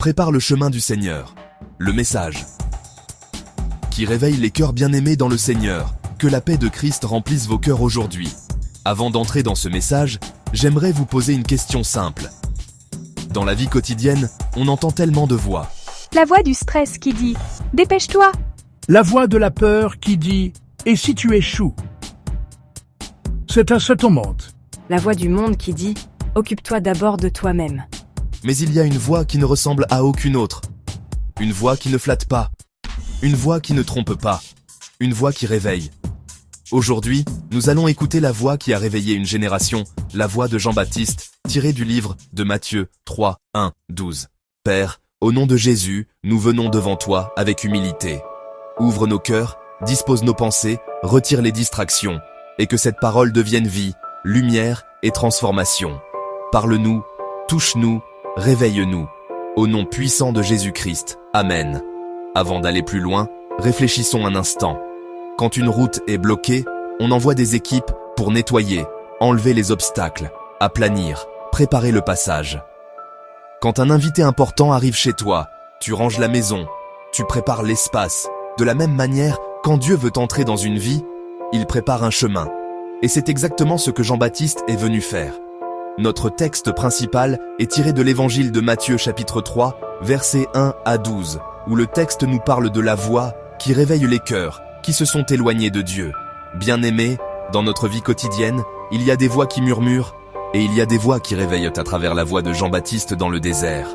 prépare le chemin du Seigneur. Le message qui réveille les cœurs bien-aimés dans le Seigneur. Que la paix de Christ remplisse vos cœurs aujourd'hui. Avant d'entrer dans ce message, j'aimerais vous poser une question simple. Dans la vie quotidienne, on entend tellement de voix. La voix du stress qui dit « Dépêche-toi !» La voix de la peur qui dit « Et si tu échoues ?» C'est à ce moment. La voix du monde qui dit « Occupe-toi d'abord de toi-même ». Mais il y a une voix qui ne ressemble à aucune autre. Une voix qui ne flatte pas. Une voix qui ne trompe pas. Une voix qui réveille. Aujourd'hui, nous allons écouter la voix qui a réveillé une génération, la voix de Jean-Baptiste, tirée du livre de Matthieu 3, 1, 12. Père, au nom de Jésus, nous venons devant toi avec humilité. Ouvre nos cœurs, dispose nos pensées, retire les distractions, et que cette parole devienne vie, lumière et transformation. Parle-nous, touche-nous, réveille-nous. Au nom puissant de Jésus-Christ. Amen. Avant d'aller plus loin, réfléchissons un instant. Quand une route est bloquée, on envoie des équipes pour nettoyer, enlever les obstacles, aplanir, préparer le passage. Quand un invité important arrive chez toi, tu ranges la maison, tu prépares l'espace. De la même manière, quand Dieu veut entrer dans une vie, il prépare un chemin. Et c'est exactement ce que Jean-Baptiste est venu faire. Notre texte principal est tiré de l'évangile de Matthieu chapitre 3, versets 1 à 12, où le texte nous parle de la voix qui réveille les cœurs, qui se sont éloignés de Dieu. Bien-aimés, dans notre vie quotidienne, il y a des voix qui murmurent, et il y a des voix qui réveillent à travers la voix de Jean-Baptiste dans le désert.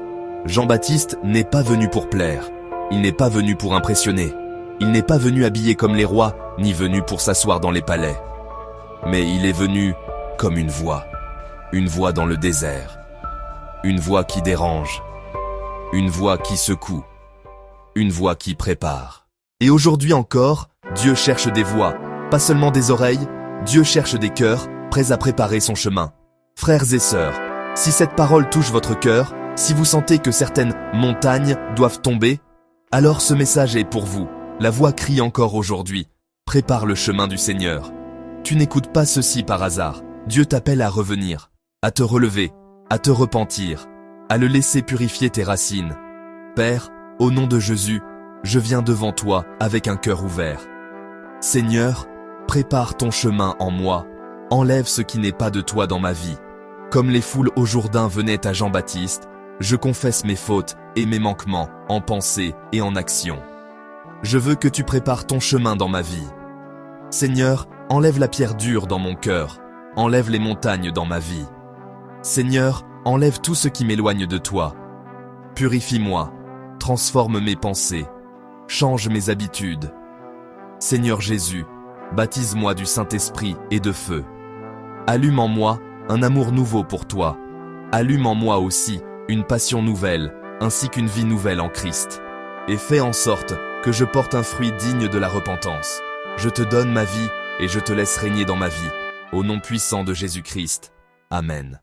Jean-Baptiste n'est pas venu pour plaire, il n'est pas venu pour impressionner, il n'est pas venu habillé comme les rois, ni venu pour s'asseoir dans les palais. Mais il est venu comme une voix dans le désert, une voix qui dérange, une voix qui secoue, une voix qui prépare. Et aujourd'hui encore, Dieu cherche des voix, pas seulement des oreilles, Dieu cherche des cœurs, prêts à préparer son chemin. Frères et sœurs, si cette parole touche votre cœur, si vous sentez que certaines montagnes doivent tomber, alors ce message est pour vous. La voix crie encore aujourd'hui. Prépare le chemin du Seigneur. Tu n'écoutes pas ceci par hasard. Dieu t'appelle à revenir, à te relever, à te repentir, à le laisser purifier tes racines. Père, au nom de Jésus, je viens devant toi avec un cœur ouvert. Seigneur, prépare ton chemin en moi, enlève ce qui n'est pas de toi dans ma vie. Comme les foules au Jourdain venaient à Jean-Baptiste, je confesse mes fautes et mes manquements en pensée et en action. Je veux que tu prépares ton chemin dans ma vie. Seigneur, enlève la pierre dure dans mon cœur, enlève les montagnes dans ma vie. Seigneur, enlève tout ce qui m'éloigne de toi. Purifie-moi, transforme mes pensées, change mes habitudes. Seigneur Jésus, baptise-moi du Saint-Esprit et de feu. Allume en moi un amour nouveau pour toi. Allume en moi aussi une passion nouvelle, ainsi qu'une vie nouvelle en Christ. Et fais en sorte que je porte un fruit digne de la repentance. Je te donne ma vie et je te laisse régner dans ma vie. Au nom puissant de Jésus-Christ. Amen.